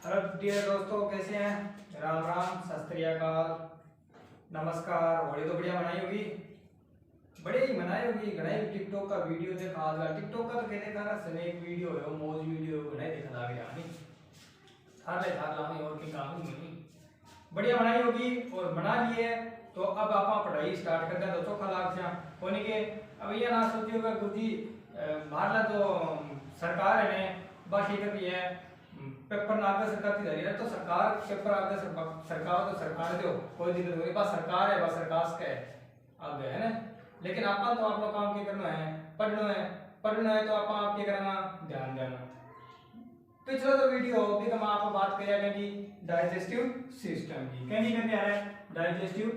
Hello dear दोस्तों, कैसे हैं? राम राम, सत श्री अकाल, नमस्कार। होली तो बढ़िया मनाई होगी, बड़े ही मनाई होगी। घना ही टिकटॉक का वीडियो देखा आज। टिकटॉक का तो कहते का ना स्नैक वीडियो है, मौज वीडियो घना ही देखा लग रहा है। थार लानी और की काम नहीं बढ़िया बनाई होगी और बना ली है। तो अब आप पढ़ाई स्टार्ट करते हैं तो चौखा लाग से होने के। अब ये ना सोचिएगा गुरु जी बाहर तो सरकार है बस ये करती है पेपर ना आगे सरकार की जारी है तो सरकार पेपर आगे सरकार तो सरकार दो कोई दिक्कत नहीं। बस सरकार है, बस सरकार का है आगे है ना। लेकिन अपन तो आप लोग काम क्या करना है, पढ़ना है तो आप क्या करना, ध्यान देना। पिछला तो वीडियो भी हम आपको बात करेंगे कि डाइजेस्टिव सिस्टम की क्या नहीं करने आ रहा है, डाइजेस्टिव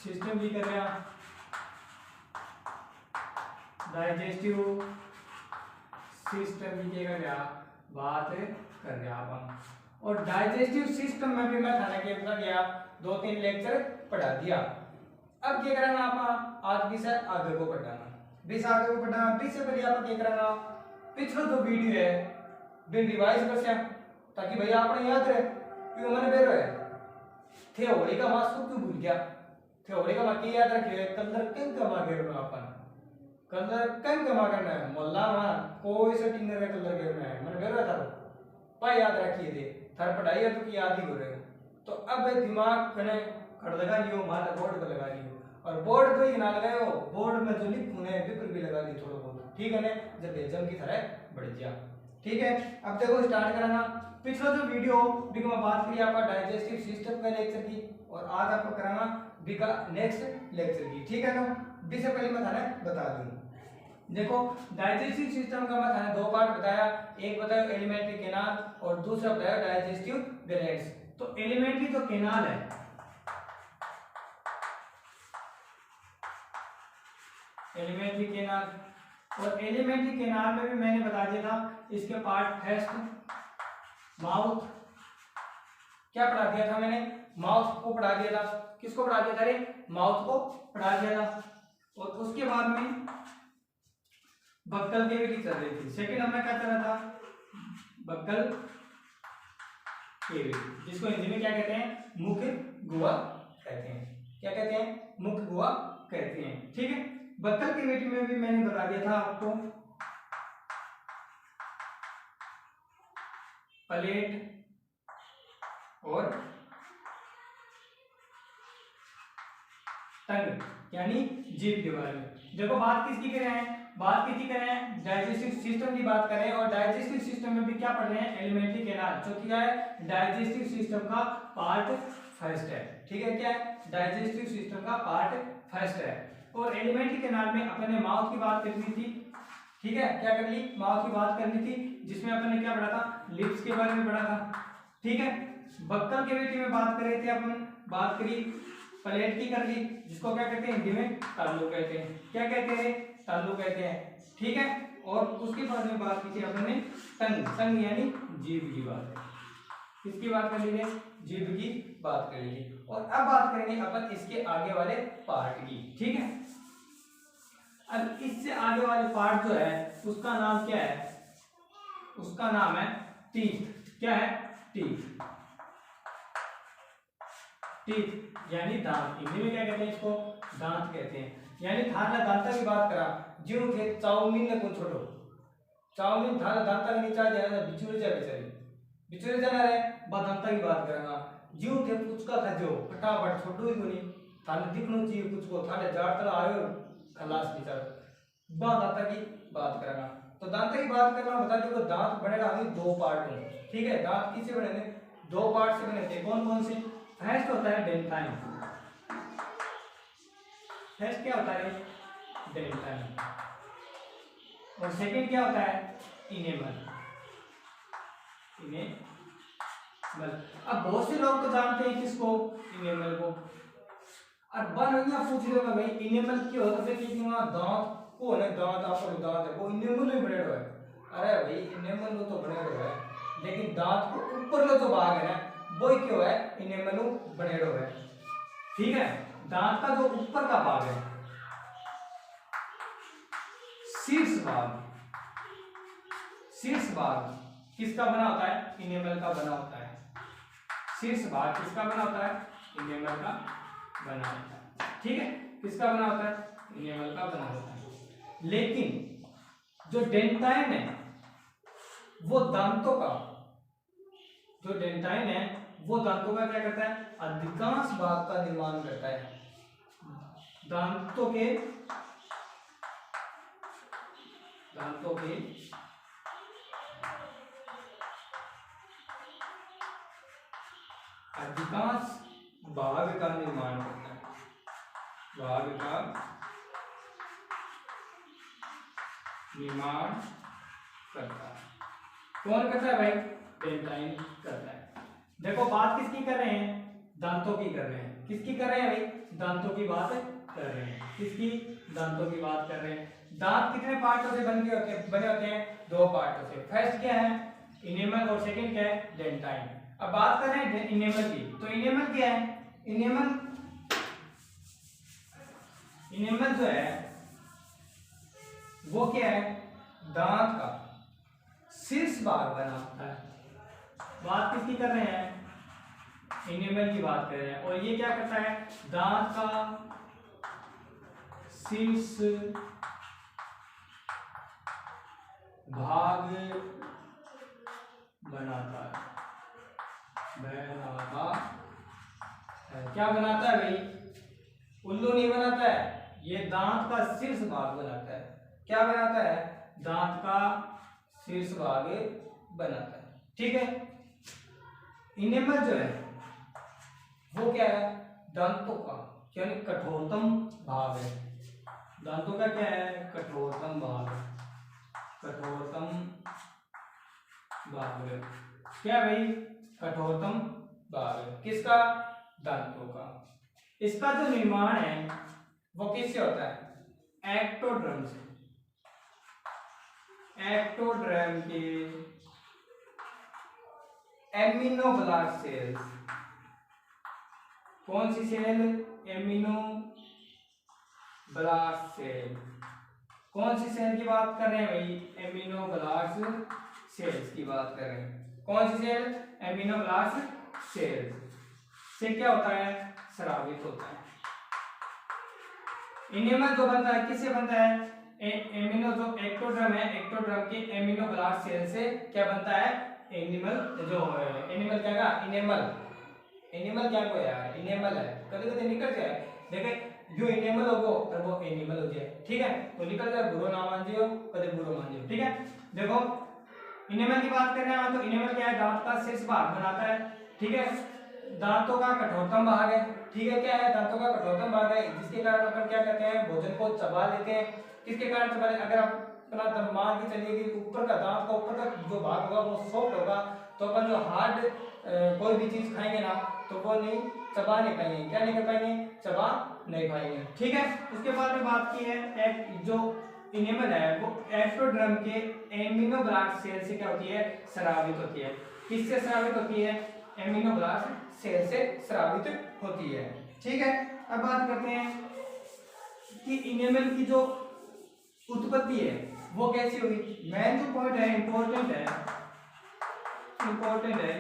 सिस्टम भी कर रहे हैं, डाइजेस्टिव सिस्टम भी क्या कर रहा बात कर रहे अपन। और डाइजेस्टिव सिस्टम में भी मैं थाने के बता दिया, 2-3 लेक्चर पढ़ा दिया। अब क्या करना आप आज विषय आगे को पढ़ाना, विषय आगे को पढ़ाना। विषय पहले आप क्या करना, पिछला जो वीडियो है बिन रिवाइज कर से ताकि भैया आपने याद रहे क्यों मैंने बेरो है थे होली का मास को क्यों भूल गया। थे होली का माकी याद रखिए, कलर किन कमा के रखना अपन, कलर किन कमा करना है मोल्ला मां कोई से टिंगर का कलर करना है मैंने बेरो था पाई याद रखिए दे थर पढ़ाई है तो की याद ही हो रहे। तो अब दिमाग कने खड़ लगा लियो, माथा बोर्ड पर लगा लियो और बोर्ड पे ही ना लगाओ, बोर्ड में जो लिखूं है पेपर भी लगा दी थोड़ा बहुत, ठीक है ना, जब एग्जाम की तरह बढ़ जा। ठीक है, अब देखो स्टार्ट कराना। पिछला जो वीडियो भी मैं बात करी आपका डाइजेस्टिव सिस्टम का लेक्चर की और आज आपको कराना बिका नेक्स्ट लेक्चर की। ठीक है, तो बीस से पहले मैं थाने बता दूं। देखो डाइजेस्टिव सिस्टम का मैं थाने 2 पार्ट बताया, एक बताया एलिमेंट्री कैनाल और दूसरा बताया डाइजेस्टिव ग्लैंड्स। तो एलिमेंट्री तो कैनाल है, एलिमेंट्री कैनाल, और एलिमेंट्री कैनाल में भी मैंने बता दिया था इसके पार्ट फेस्ट माउथ। क्या पढ़ा दिया था मैंने, माउथ को पढ़ा दिया था। किसको पढ़ा दिया था रे, माउथ को पढ़ा दिया था। और उसके बाद में बक्कल केविटी चल रही थी। सेकंड हमने क्या करा था, बक्कल केविटी, जिसको हिंदी में क्या कहते हैं, मुख्य गुहा कहते हैं। क्या कहते हैं, मुख्य गुहा कहते हैं। ठीक है, बक्कल केविटी में भी मैंने बता दिया था आपको प्लेट और टंग यानी जीभ के बारे में। देखो बात किसकी कर रहे हैं, बात किसकी कर रहे हैं, डाइजेस्टिव सिस्टम की बात कर रहे हैं। और डाइजेस्टिव सिस्टम में भी क्या पढ़ रहे हैं, एलिमेंट्री कैनाल, जो क्या है डाइजेस्टिव सिस्टम का पार्ट फर्स्ट है। ठीक है, क्या है डाइजेस्टिव सिस्टम का पार्ट फर्स्ट है। और एलिमेंट्री कैनाल में अपने माउथ की बात करनी थी। ठीक है, क्या कर ली, माउथ की बात करनी थी, जिसमें अपन ने क्या पढ़ा था, लिप्स के बारे में पढ़ा था। ठीक है, बक्कल केविटी में बात कर रहे थे अपन, बात करी प्लेट की कर ली, जिसको क्या कहते हैं हिंदी में तालु कहते हैं। क्या कहते हैं, तालु कहते हैं। ठीक है, और उसके बाद में बात की थी अपन ने टंग, टंग यानी जीभ की बात, किसकी बात कर ली है, जीभ की बात कर ली। और अब बात करेंगे अपन इसके आगे वाले पार्ट की। ठीक है, अब इससे आगे वाले पार्ट जो है उसका नाम क्या है, उसका नाम है टीथ। क्या है, टीथ, टीथ यानी दांत। हिंदी में क्या कहते हैं, इसको दांत कहते हैं। यानी थाला दांता की बात करा जो थे चाउमीन ने कुछ छोड़ो, चाउमीन थाला दांता के नीचे जाना बिचुरे जा बेचारी बिचुरे जाना रे बा दांता की बात करेगा जीव थे पुचका खजो फटाफट छोड़ो ही कोनी थाने दिखनो चाहिए कुछ को थाले जाड़ तला आयो खलास बेचारा बा दांता की बात करेगा। तो दांत की बात करना बता दो, दांत बनेगा अभी 2 पार्ट में। ठीक है, दांत किससे बने थे, 2 पार्ट से बने थे। कौन कौन से, फर्स्ट होता है डेंटाइन, फर्स्ट क्या होता है डेंटाइन, और सेकंड क्या होता है इनेमल, इनेमल। अब बहुत से लोग तो जानते हैं किसको, इनेमल को। और बनैया पूछ रहे हो भाई इनेमल क्यों होता है, क्योंकि वहां दांत को है, दांत आपको दांत है वो इनेमल में बने हुए है। अरे भाई इनेमल में तो बने हुए है, लेकिन दांत को ऊपर लो जो भाग है ना वो क्यों है, इनेमल बने हुए है। ठीक है, दांत का जो ऊपर का भाग है शीर्ष भाग, शीर्ष भाग किसका बना होता है, इनेमल का बना होता है। शीर्ष भाग किसका बना होता है? इनेमल का बना होता है। ठीक है, किसका बना होता है? इनेमल का बना होता है। लेकिन जो डेंटाइन है वो दांतों का, जो डेंटाइन है वो दांतों का क्या करता है? अधिकांश भाग का निर्माण करता है। दांतों के अधिकांश भाग का निर्माण करता है। भाग का निर्माण करता है। कौन करता है भाई? डेंटाइन करता है। देखो बात किसकी कर रहे हैं? दांतों की कर रहे हैं। किसकी कर रहे हैं भाई? दांतों की बात कर रहे हैं। किसकी? दांतों की बात कर रहे हैं। दांत कितने पार्टों से बने होते हैं? 2 पार्टों से। फर्स्ट क्या है? इनेमल, और सेकंड क्या है? डेंटाइन। अब बात कर रहे हैं इनेमल की, तो इनेमल क्या है? इनेमल जो है वो क्या है? दांत का शीर्ष भाग बनाता है। बात किसकी कर रहे हैं? इनेमल की बात कर रहे हैं। और ये क्या करता है? दांत का शीर्ष भाग बनाता है। क्या बनाता है भाई? उल्लू नहीं बनाता है, ये दांत का शीर्ष भाग बनाता है। क्या बनाता है? दांत का शीर्ष भाग बनाता है। ठीक है, इनेमल जो है वो क्या है? दांतों का यानी कठोरतम भाग है। दांतों का क्या है? कठोरतम भाग। कठोरतम भाग क्या भाई? कठोरतम भाग किसका? दांतों का। इसका जो निर्माण है वो किससे होता है? एक्टोडर्म से। एक्टोडर्म के एमिनोब्लास्ट सेल्स। कौन सी सेल? एमिनोब्लास्ट सेल। कौन सी सेल की बात कर रहे हैं भाई? एमिनोब्लास्ट सेल्स की बात कर रहे हैं। कौन सी सेल? एमिनोब्लास्ट सेल्स से क्या होता है? स्रावित होता है। इनेमल जो बनता है किससे बनता है? एमिनो जो एक्टोडर्म है, एक्टोडर्म के एमिनोब्लास्ट सेल से क्या बनता है? एनिमल जो एनिमल क्या का? इनेमल। एनिमल क्या को यार? इनेमल है। कभी कभी निकल जाए, देखे जो इनेमल होगो तो वो एनिमल हो जाए। ठीक है, तो निकल जाए, बुरो ना मान जियो, कभी बुरो मान जियो। ठीक है, देखो इनेमल की बात कर रहे हैं तो इनेमल क्या है? दांत का शीर्ष भाग बनाता है। ठीक है, दांतों का कठोरतम भाग है। ठीक है, क्या है? दांतों का कठोरतम भाग है, जिसके कारण अपन क्या कहते हैं? भोजन को चबा लेते हैं। किसके कारण चबा? अगर आप अपना मान के चलिए कि ऊपर का दांत का ऊपर का जो भाग होगा वो सॉफ्ट होगा, तो अपन जो हार्ड कोई भी चीज खाएंगे ना तो वो नहीं चबा नहीं पाएंगे। क्या नहीं कर पाएंगे? चबा नहीं पाएंगे। ठीक है, उसके बाद में बात की है एक जो इनेमल है वो एक्टोडर्म के एमिनोब्लास्ट सेल से क्या होती है? स्रावित होती है। किससे स्रावित होती है? एमिनोब्लास्ट सेल से स्रावित होती है। ठीक है, अब बात करते हैं कि इनेमल की जो उत्पत्ति है वो कैसी हुई। मेन जो पॉइंट है, इंपॉर्टेंट है,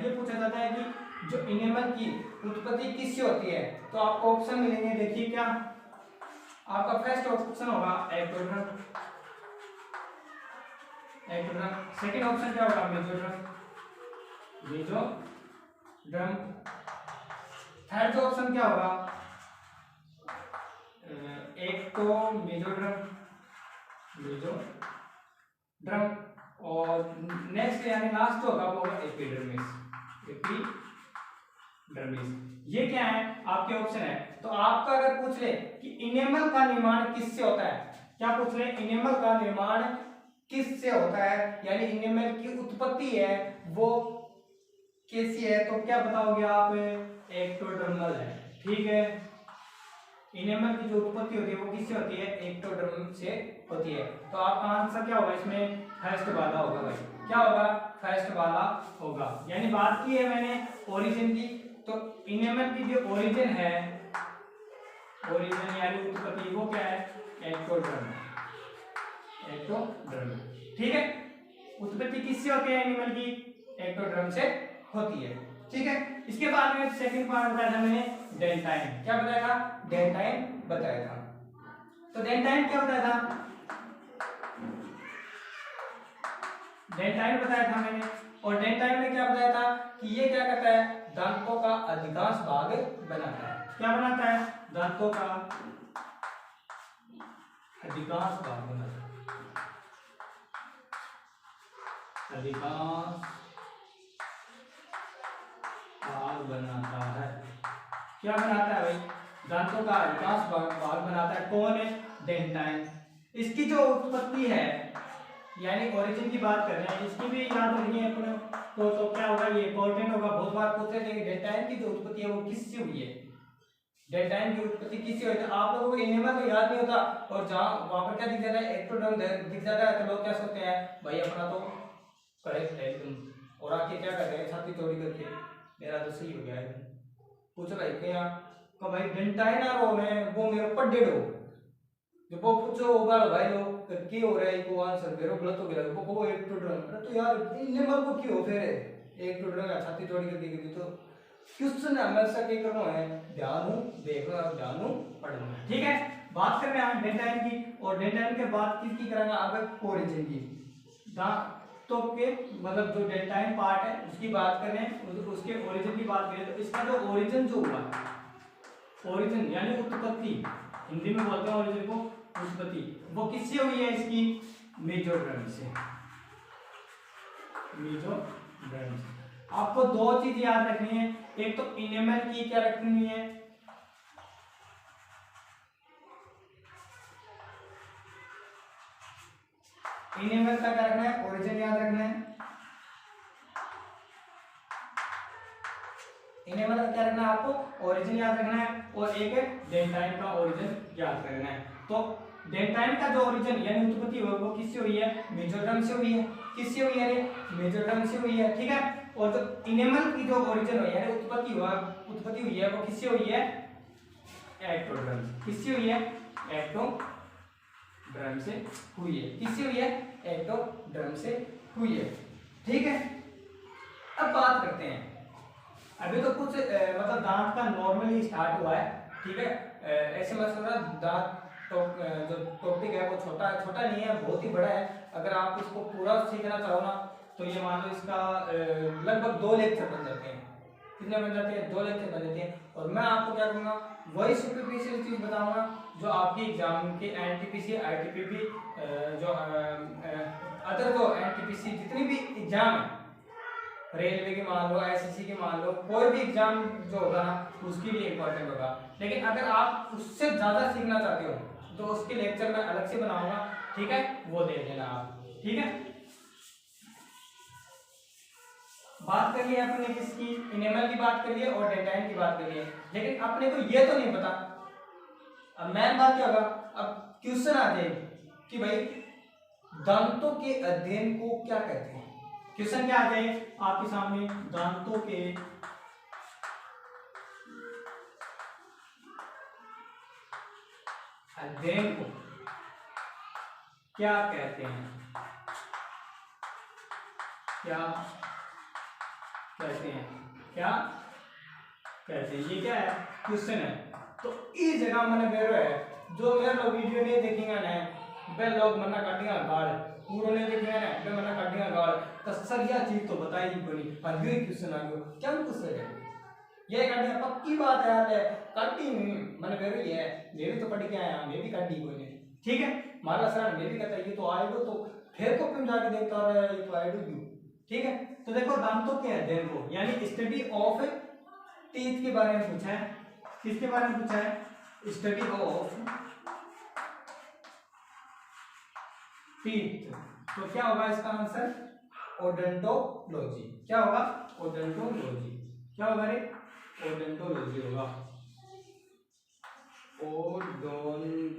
ये पूछा जाता है कि जो इनेमल की उत्पत्ति किससे होती है, तो आपको ऑप्शन मिलेंगे। देखिए क्या आपका फर्स्ट ऑप्शन होगा एक्टोडर्म। सेकंड ऑप्शन क्या होगा? मेसोडर्म। थर्ड ऑप्शन क्या होगा? मेसोडर्म। और नेक्स्ट यानी लास्ट होगा वो होगा एपिडर्मिस। ये क्या है? आपके ऑप्शन है। तो आपका अगर पूछ ले कि इनेमल का निर्माण किससे होता है, क्या पूछ ले? इनेमल का निर्माण किससे होता है, यानी इनेमल की उत्पत्ति है वो कैसी है, तो क्या बताओगे आप? एक्टोडर्मल है। ठीक है, इनेमल की जो उत्पत्ति होती है वो किससे होती है? एक्टोडर्म से होती है। तो आपका आंसर क्या होगा इसमें? फर्स्ट वाला होगा भाई। क्या होगा? फर्स्ट वाला होगा। यानी बात की है मैंने ओरिजिन की, तो इनेमल की जो ओरिजिन है, ओरिजिन यानी उत्पत्ति, वो क्या है? एक्टोडर्म। ठीक है, उत्पत्ति किससे होती है? एनिमल की एक्टोडर्म से होती है। ठीक है। इसके बाद में सेकंड पार्ट बताया था मैंने डेंटाइन। क्या बताया था? डेंटाइन बताया था। तो डेंटाइन क्या बताया था? डेंटाइन बताया था मैंने। और डेंटाइन में क्या बताया था कि ये क्या करता है? दांतों का अधिकांश भाग बनाता है। क्या बनाता है? दांतों का अधिकांश भाग बनाता है। अधिकांश भाग बनाता है। क्या बनाता है भाई? दांतों का अधिकांश भाग बनाता है। कौन है? डेंटाइन। इसकी जो उत्पत्ति है यानी ओरिजिन की बात कर रहे हैं, इसकी भी याद रखनी है अपने तो क्या होगा? ये इंपॉर्टेंट होगा, बहुत बार पूछते हैं कि डेंटाइन की जो उत्पत्ति है वो किससे हुई है? डेंटाइन की उत्पत्ति किससे हुई है? तो आप लोगों को एनिमल तो याद नहीं होता, और जहां वहां पर क्या दिख जाता है? एक्टोडर्म दिख जाता है, तो लोग क्या सोचते हैं भाई अपना तो करेक्ट है एकदम, और आके क्या कर रहे हैं छाती चौड़ी करके मेरा तो सही हो गया है। पूछ भाई क्या का भाई डेंटाइन आ रो में वो मेरे ऊपर डेढ़ हो, जब वो पूछो होगा भाई लोग की हो रहा है को आंसर मेरे गलत हो गया वो को एक्टोडर्म। अरे तो यार एनिमल को क्यों फिर एक्टोडर्म का छाती चौड़ी करके की तो क्वेश्चन हमेशा क्या करना है? ध्यान देखना, ध्यान पढ़ना। ठीक है, बात कर रहे हैं डेंटाइन की, और डेंटाइन के बाद किसकी करेंगे आगे? ओरिजिन की। तो के मतलब जो डेंटाइन पार्ट है उसकी बात करें, उसके ओरिजिन की बात करें, तो इसका जो ओरिजिन जो हुआ, ओरिजिन यानी उत्पत्ति, हिंदी में बोलते हैं ओरिजिन को उत्पत्ति, वो किससे हुई है? इसकी मेजोडर्म से। मेजोडर्म से। आपको दो चीज याद रखनी है, एक तो इनेमल की क्या रखनी है? इनेमल का क्या रखना है? ओरिजिन याद रखना है। इनेमल का क्या रखना है आपको? ओरिजिन याद रखना है, और एक है डेंटाइन का ओरिजिन याद रखना है। तो डेंटाइन का जो ओरिजिन यानी उत्पत्ति हुई वो किससे हुई है? मेजोडर्म से हुई है। किससे हुई है? मेजोडर्म से हुई है। ठीक है, और जो इनेमल की जो ओरिजिन हुई है उत्पत्ति हुई है वो किससे हुई है? एक्टोडर्म। किससे हुई है? एक्टोडर्म से हुई है। किससे हुई है? एक्टोडर्म से हुई है। ठीक है, अब बात करते हैं, अभी तो कुछ मतलब दांत का नॉर्मली स्टार्ट हुआ है। ठीक है, ऐसे मैं समझ रहा दांत तो जो टॉपिक है वो छोटा नहीं है, बहुत ही बड़ा है। अगर आप इसको पूरा सीखना चाहो ना तो ये मान लो इसका लगभग 2 लेक्चर बन जाते हैं। कितने बन जाते हैं? 2 लेक्चर बन जाते हैं। और मैं आपको क्या करूँगा, वही सुपरफिशियल चीज बताऊंगा जो आपकी एग्जाम के एनटीपीसी आईटीपीपी जो अदर जो एनटीपीसी जितनी भी एग्जाम है, रेलवे की मान लो, एसएससी की मान लो, कोई भी एग्जाम जो होगा ना उसके लिए इंपॉर्टेंट होगा। लेकिन अगर आप उससे ज्यादा सीखना चाहते हो तो उसके लेक्चर मैं अलग से बनाऊंगा। ठीक है, वो देख लेना आप। ठीक है, बात कर लिया अपने किसकी? इनेमल की बात करिए और डेंटाइन की बात करिए, लेकिन अपने को ये तो नहीं पता। अब मेन बात क्या होगा, अब क्वेश्चन आ जाए कि भाई दांतों के अध्ययन को क्या कहते हैं? क्वेश्चन क्या आ जाए आपके सामने? दांतों के अध्ययन को क्या कहते हैं? क्या कहते हैं? क्या कहते हैं? ये क्या है? क्वेश्चन है। तो इस जगह मैंने बेरो है जो मेरा लोग वीडियो नहीं देखेंगे ना वे लोग मना काटेंगे गाड़, पूरा नहीं देखेंगे ना वे मना काटेंगे गाड़। तो सर यह चीज तो बताई ही बनी, अब ये क्वेश्चन आ गया क्या क्वेश्चन है? ये काटी पक्की बात है यार, काटी मैंने बेरो ये मैं भी तो पढ़ के आया, मैं भी काटी कोई नहीं। ठीक है, माला सर मैं भी कहता है ये तो आइडो, तो फिर को क्यों जाके देखता रहा है ये तो आइडो क्यों? ठीक है, तो देखो दांतों के अध्ययन को यानी स्टडी ऑफ टीथ के बारे में पूछा है। किसके बारे में पूछा है? Study of teeth. तो क्या होगा इसका आंसर? ओडोंटोलॉजी। क्या होगा? ओडोंटोलॉजी। क्या होगा रे? ओडोंटोलॉजी होगा। ओडोंटोलॉजी।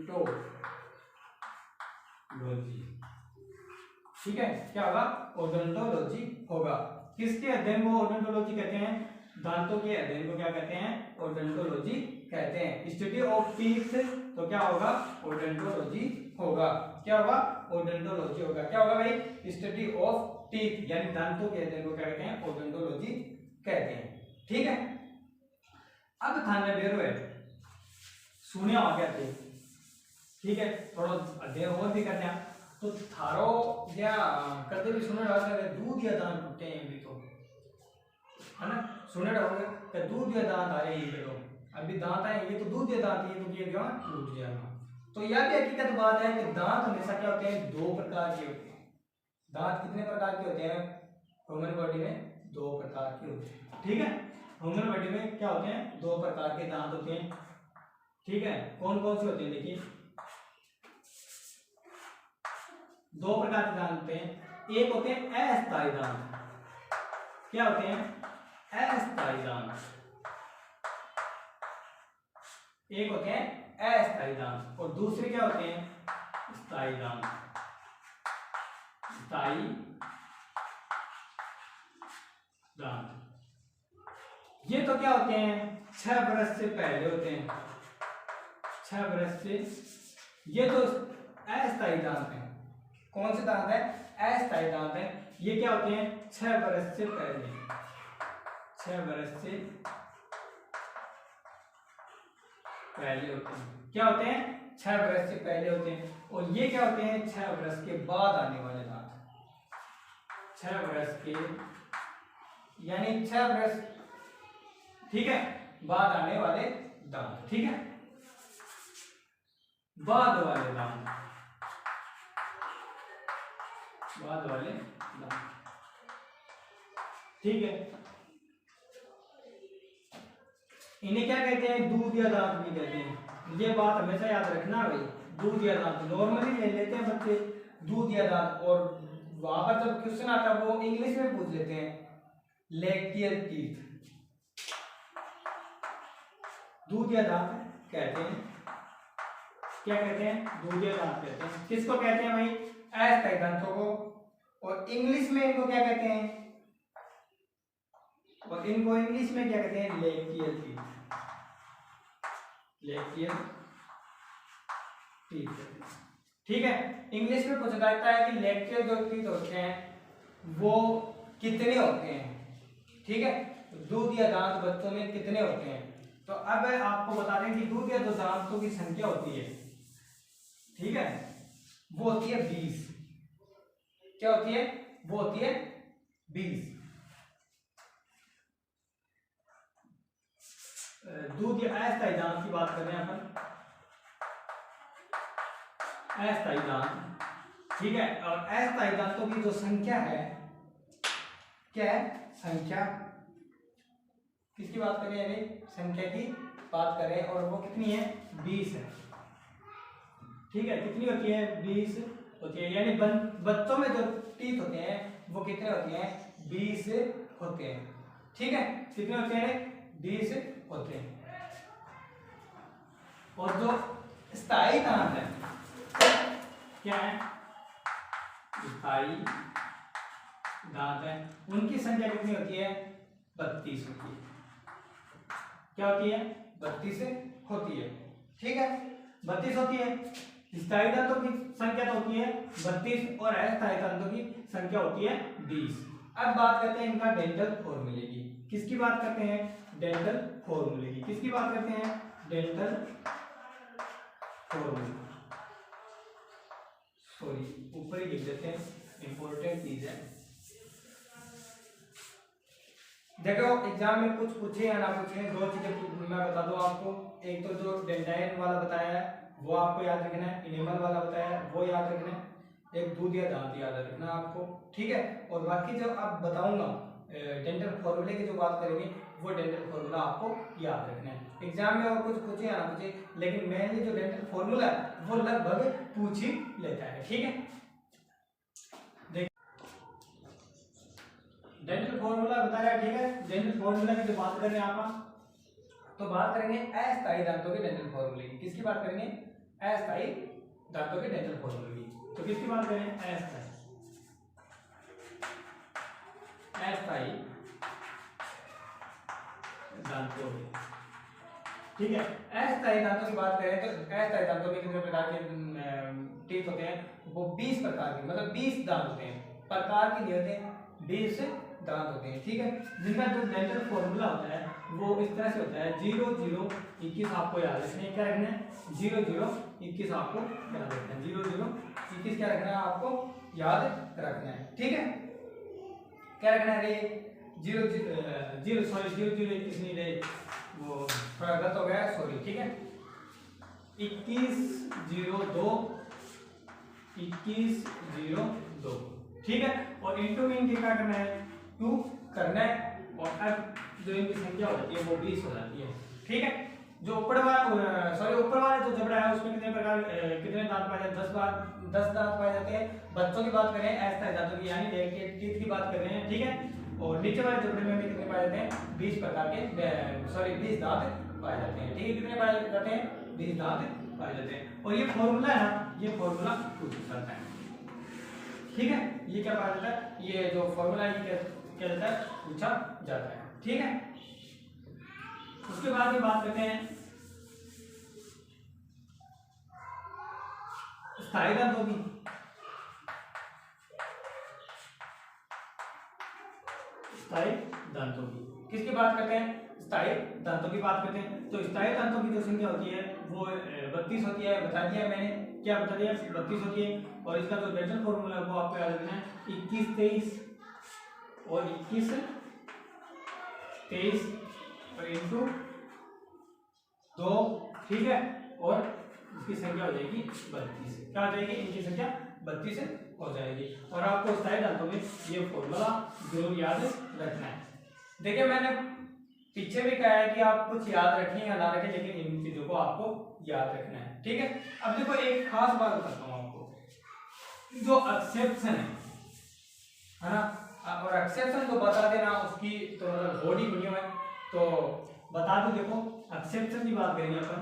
ठीक है, क्या होगा? ओडोंटोलॉजी होगा। किसके अध्ययन को ओडोंटोलॉजी कहते हैं? दांतों के अध्ययन को क्या कहते हैं? ओडोंटोलॉजी कहते हैं। स्टडी ऑफ टीथ तो क्या होगा? ओडोंटोलॉजी होगा। क्या होगा? ओडोंटोलॉजी होगा। क्या होगा भाई? स्टडी ऑफ टीथ यानी दांतों के अध्ययन को क्या कहते हैं? ओडोंटोलॉजी कहते हैं। ठीक है। अब थाने बेरो है सुनिया हो गया थे, ठीक है, थोड़ा अध्ययन और भी करना तो थारो या कदे भी सुने रहोगे कि दूध या दांत टूटे हैं भी तो, है ना, सुने रहोगे कि दूध या दांत आए ही तो अभी दांत आए ये तो दूध या दांत ये तो ये क्या टूट जाएगा। तो यह भी हकीकत बात है कि दांत हमेशा क्या होते हैं, दो प्रकार के होते हैं। दांत कितने प्रकार के होते हैं ह्यूमन बॉडी में, दो प्रकार के होते हैं, ठीक है। ह्यूमन बॉडी में क्या होते हैं, दो प्रकार के दांत होते हैं, ठीक है। कौन कौन से होते हैं देखिए, दो प्रकार के दांत होते हैं। एक होते हैं अस्थायी दांत, क्या होते हैं अस्थायी दांत, एक होते हैं अस्थायी दांत और दूसरे क्या होते हैं स्थायी दांत। स्थायी दांत ये तो क्या होते हैं 6 बरस से पहले होते हैं, 6 बरस से, ये तो अस्थायी दांत है। कौन से दांत है, अस्थायी दांत है। ये क्या होते हैं 6 बरस से पहले, 6 बरस से पहले होते हैं। क्या होते हैं 6 बरस से पहले होते हैं। और ये क्या होते हैं 6 बरस के बाद आने वाले दांत, 6 बरस के यानी 6 बरस, ठीक है, बाद आने वाले दांत, ठीक है, बाद वाले दांत, बाद वाले दांत, ठीक है। इन्हें क्या कहते हैं, दूध या दांत भी कहते हैं। ये बात हमेशा याद रखना भाई, दूध या दांत नॉर्मली ले लेते हैं बच्चे दूध या दांत, और वहां पर जब क्वेश्चन आता है वो इंग्लिश में पूछ लेते हैं लैक्टियल टीथ, दूध या दांत कहते हैं, क्या कहते हैं, दूध या दांत कहते हैं। किसको कहते हैं भाई, अस्थायी दांतों को, और इंग्लिश में इनको क्या कहते हैं, और इनको इंग्लिश में क्या कहते हैं लैक्टियल टीथ, लैक्टियल टीथ, ठीक है। इंग्लिश में पूछा जाता है कि लैक्टियल जो टीथ होते हैं वो कितने होते हैं, ठीक है, दूध या दांत बच्चों में कितने होते हैं। तो अब आपको बता दें कि दूध या दांतों की संख्या होती है, ठीक है, वो होती है 20। क्या होती है, वो होती है 20। दूध या अस्थायी दांत की बात कर रहे हैं अपन, अस्थायी दांत, ठीक है। और अस्थायी दांतों की जो संख्या है, क्या है संख्या, किसकी बात करें, यानी संख्या की बात करें, और वो कितनी है 20 है, ठीक है। कितनी होती है 20 होती है, यानी बच्चों में जो टीथ होते हैं वो कितने होते हैं 20 होते हैं, ठीक है। कितने होते हैं 20 होते हैं। और जो स्थायी दांत है क्या है, स्थायी दांत है, उनकी संख्या कितनी होती है 32 होती है। क्या होती है 32 होती है, ठीक है, 32 होती है। स्थायी दांतों की संख्या तो होती है 32 और अस्थायी दांतों की संख्या होती है 20। अब बात करते हैं इनका डेंटल फॉर्मूले की। किसकी बात करते हैं, डेंटल फॉर्मूले की। किसकी बात करते हैं, डेंटल फॉर्मूला, सॉरी ऊपर ही लिख देते हैं, इंपॉर्टेंट चीज है। देखो एग्जाम में कुछ पूछे या ना पूछे, दो चीजें मैं बता दूं आपको। एक तो जो डेंटाइन वाला बताया है वो आपको याद रखना है, इनेमल वाला बताया है वो याद रखना है, एक दूध या दांत याद रखना है आपको, ठीक है। और बाकी जो आप बताऊंगा डेंटल फॉर्मूले की जो बात करेंगे वो डेंटल फॉर्मूला आपको याद रखना है। एग्जाम में और कुछ पूछे या ना पूछे, लेकिन मेनली जो डेंटल फॉर्मूला है वो लगभग पूछ ही लेता है, ठीक है। डेंटल फॉर्मूला बता रहा है, ठीक है। डेंटल फॉर्मूला की जो बात कर रहे हैं आप, तो बात करेंगे अस्थायी दांतों के डेंटल फॉर्मूले की। किसकी बात करेंगे, अस्थायी दांतों के डेंटल फॉर्मूले की। तो किसकी बात करें, अस्थायी, अस्थायी दांतों की, ठीक है। अस्थायी दांतों की बात करें तो अस्थायी दांतों में कितने प्रकार के टीथ होते हैं, वो 20 प्रकार के, मतलब 20 दांत होते हैं, प्रकार के नहीं होते, 20 दांत होते हैं, ठीक है, जिनका जो डेंटल फॉर्मूला होता है वो इस तरह से होता है 0 0 21 आपको याद रखना है, क्या रखना है 0 0 21 आपको याद रखना है, 0 0 21 क्या रखना है आपको याद रखना है, ठीक है, क्या रखना है रे 0 0 सॉरी 0 0 21 नहीं रे, वो थोड़ा गलत हो गया सॉरी, ठीक है 21 0 2 21 0 2, ठीक है, और इनटू में इनके क्या करना है 2 करना है, और अब जो इनकी संख्या हो जाती है वो 20 हो जाती है, ठीक है। जो ऊपर वाला जो जबड़ा है उसमें कितने प्रकार कितने दांत पाए जाते हैं 10 दांत पाए जाते हैं, बच्चों की बात करें ऐसे दांतों की यानी टीथ की बात कर रहे हैं, ठीक है, और नीचे वाले जबड़े में भी कितने पाए जाते हैं 20 प्रकार के 20 दांत पाए जाते हैं, ठीक है, कितने पाए जाते हैं 20 दांत पाए जाते हैं, और ये फॉर्मूला है ना ये फॉर्मूला पूछ सकता है, ठीक है, ये क्या पाया जाता है ये जो फॉर्मूला है क्या जाता है पूछा जाता है, ठीक है। उसके बाद ये बात करते हैं स्थायी दांतों की, स्थायी दांतों की किसकी बात करते हैं स्थायी दांतों की बात करते हैं, तो स्थायी दांतों की जो संख्या होती है वो 32 होती है, बता दिया मैंने, क्या बता दिया 32 होती है, और इसका जो डेंटल फॉर्मूला है वो आपको याद रखना है 21 23 और 21 23 और इनटू 2, ठीक है, और इसकी संख्या हो जाएगी 32, क्या हो जाएगी इनकी संख्या 32 हो जाएगी, और आपको स्थायी दांतों में ये फॉर्मूला जरूर याद रखना है। देखिए मैंने पीछे भी कहा है कि आप कुछ याद रखें या ना रखें, लेकिन इन चीजों को आपको याद रखना है, ठीक है। अब देखो एक खास बात बताता हूँ आपको, जो एक्सेप्शन है ना, और एक्सेप्शन जो बता देना उसकी तो मतलब बॉडी बनी हुई है, तो बता दो, देखो एक्सेप्शन की बात करेंगे अपन,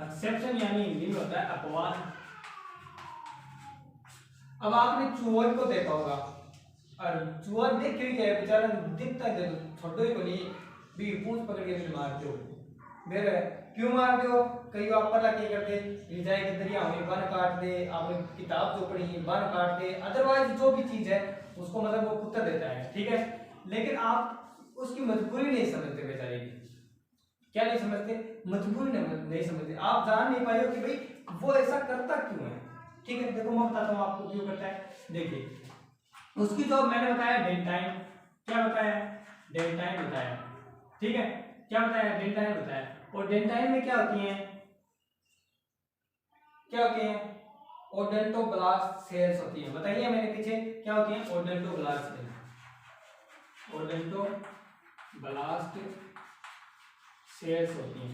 एक्सेप्शन यानी हिंदी में होता है अपवाद। अब आपने चूहे को देखा होगा, और चूहा देख के क्या बेचारा दिखता है छोटो ही को नहीं भी पूंछ पकड़ के मारते हो, मेरे क्यों मारते हो, कई आप पता क्या करते रिजाई के दरिया में बन काट दे, आपने किताब जो पढ़ी बन काट दे, अदरवाइज जो भी चीज है उसको मतलब वो कुत्ता देता है, ठीक है, लेकिन आप उसकी मजबूरी नहीं समझते बेचारे की, क्या नहीं समझते मजबूरी नहीं समझते, आप जान नहीं पाए हो कि भाई वो ऐसा करता क्यों है, ठीक है। देखो मैं बताता हूँ आपको क्यों करता है, देखिए उसकी जो मैंने बताया डेंटाइन, क्या बताया डेंटाइन बताया, ठीक है, क्या बताया डेंटाइन बताया, और डेंटाइन में क्या होती है ओडेंटोब्लास्ट सेल्स होती है, बताइए मैंने पीछे क्या होती है ओडेंटोब्लास्ट सेल्स, ओडेंटोब्लास्ट सेल्स होती है,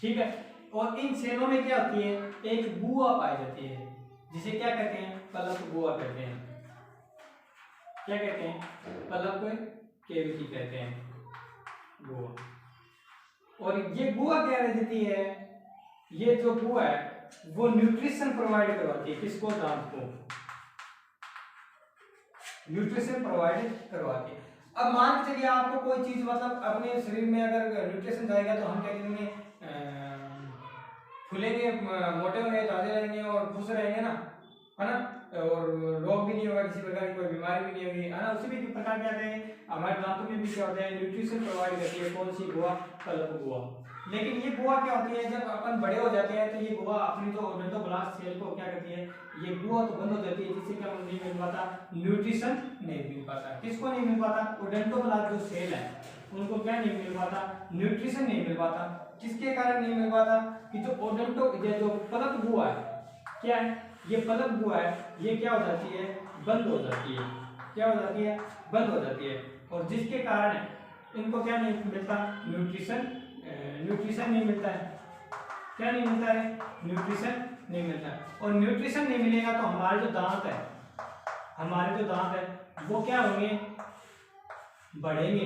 ठीक है, और इन सेलों में क्या होती है एक गुहा पाई जाती है जिसे क्या कहते हैं पलक गुहा कहते हैं, क्या कहते हैं पलक केविटी कहते हैं गुहा, और ये गुहा क्या रह देती है, ये जो गुहा है वो न्यूट्रिशन प्रोवाइड करवाती है, किसको दांत को न्यूट्रिशन प्रोवाइड करवाती है। अब मान के चलिए आपको कोई चीज मतलब अपने शरीर में अगर न्यूट्रिशन जाएगा तो हम क्या करेंगे फूलेंगे, मोटे होंगे, ताजे रहेंगे और खुश रहेंगे ना, है ना, और रोग भी नहीं होगा, किसी प्रकार की कोई बीमारी भी नहीं होगी, है ना। उसी भी प्रकार क्या है हमारे दांतों में भी क्या होता है न्यूट्रिशन प्रोवाइड करती है, कौन सी गुहा पलक गुहा, लेकिन ये गुहा क्या होती है जब अपन बड़े हो जाते हैं तो ये गुहा अपनी जो ओडेंटोब्लास्ट सेल को क्या करती है ये गुहा तो बंद हो जाती है, जिससे क्या नहीं मिल पाता न्यूट्रिशन नहीं मिल पाता, किसको नहीं मिल पाता ओडेंटोब्लास्ट जो सेल है उनको क्या नहीं मिल पाता न्यूट्रिशन नहीं मिल पाता, किसके कारण नहीं मिल पाता कि जो जो पलक गुहा है क्या है ये पलक गुहा है ये क्या हो जाती है बंद हो जाती है, क्या हो जाती है बंद हो जाती है, और जिसके कारण इनको क्या नहीं मिलता न्यूट्रिशन नहीं मिलता है, क्या नहीं मिलता है न्यूट्रिशन नहीं मिलता है, और न्यूट्रिशन नहीं मिलेगा तो हमारे जो दांत है वो क्या होंगे बढ़ेंगे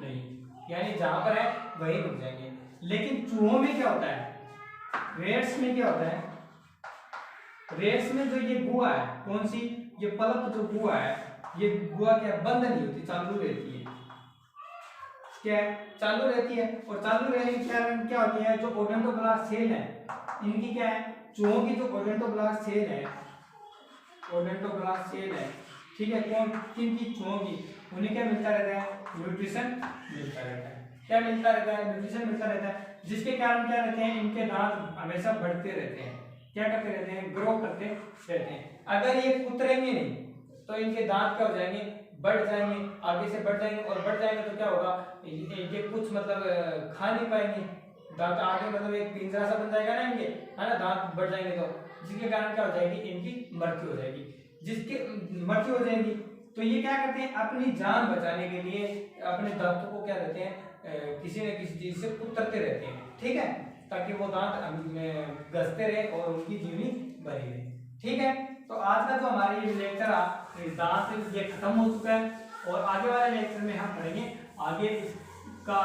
नहीं, यानी जहां पर है वही रुक जाएंगे। लेकिन चूहों में क्या होता है रेट्स में क्या होता है, रेट्स में जो ये गुहा है कौन सी ये पलक जो गुहा है ये गुहा क्या बंद नहीं होती चालू रहती है, क्या है चालू रहती है, और चालू रहने के कारण क्या होती है जो ओडेंटोब्लास्ट सेल है इनकी क्या है, चूहों की जो ओडोंटोब्लास्ट सेल है, ओडोंटोब्लास्ट सेल है, ठीक है, कौन किन की, चूहों की, उन्हें क्या मिलता रहता है, न्यूट्रिशन मिलता रहता है। क्या मिलता रहता है, न्यूट्रिशन मिलता रहता है, जिसके कारण क्या रहते हैं, इनके दांत हमेशा बढ़ते रहते हैं, क्या करते रहते हैं, ग्रो करते रहते हैं। अगर ये उतरेंगे नहीं तो इनके दांत क्या हो जाएंगे, बढ़ जाएंगे, आगे से बढ़ जाएंगे, और बढ़ जाएंगे तो क्या होगा, ये कुछ मतलब खा नहीं पाएंगे, दांत आगे मतलब एक पिंजरा सा बन जाएगा ना इनके, है ना, दांत बढ़ जाएंगे तो, जिसके कारण क्या हो जाएगी, इनकी मृत्यु हो जाएगी। जिसके मृत्यु हो जाएगी तो ये क्या करते हैं, अपनी जान बचाने के लिए अपने दांतों को क्या रहते हैं, किसी न किसी चीज से उतरते रहते हैं, ठीक है, ताकि वो दांत घसते रहे और उनकी जीवनी बनी रहे, ठीक है। तो आज का जो हमारा ये लेक्चर दांत ये खत्म हो चुका है, और आगे वाले लेक्चर में हम पढ़ेंगे आगे का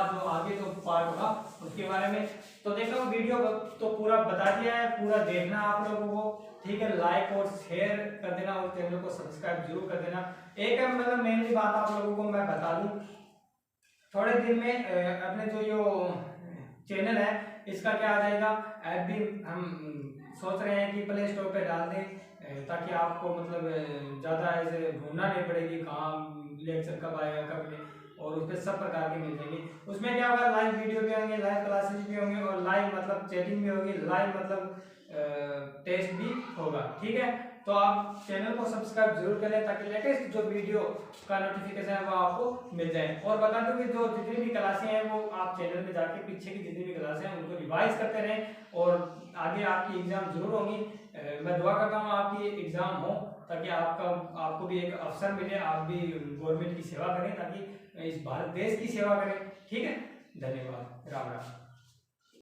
जो पार्ट होगा उसके बारे में। तो देखो वीडियो तो पूरा बता दिया है, पूरा देखना आप लोगों को, ठीक है, लाइक और शेयर कर देना और चैनल को सब्सक्राइब जरूर कर देना। एक मतलब मेनली बात आप लोगों को मैं बता दूं, थोड़े दिन में अपने जो ये चैनल है इसका क्या आ जाएगा, ऐप भी हम सोच रहे हैं कि प्ले स्टोर पे डाल दें, ताकि आपको मतलब ज़्यादा ऐसे ढूंढना नहीं पड़ेगी कहाँ लेक्चर कब आएगा कब नहीं, और उस पर सब प्रकार के मिल जाएंगे। उसमें क्या होगा, लाइव वीडियो भी होंगे, लाइव क्लासेस भी होंगे, और लाइव मतलब चैटिंग भी होगी, लाइव मतलब टेस्ट भी होगा, ठीक है। तो आप चैनल को सब्सक्राइब जरूर करें ताकि लेटेस्ट जो वीडियो का नोटिफिकेशन है वो आपको मिल जाए। और बता दूं कि जो जितनी भी क्लासें हैं वो आप चैनल में जाके पीछे की जितनी भी क्लासें हैं उनको रिवाइज करते रहें, और आगे आपकी एग्जाम जरूर होंगी। मैं दुआ करता हूँ आपकी एग्जाम हो, ताकि आपको भी एक अवसर मिले, आप भी गवर्नमेंट की सेवा करें, ताकि इस भारत देश की सेवा करें, ठीक है। धन्यवाद, राम राम।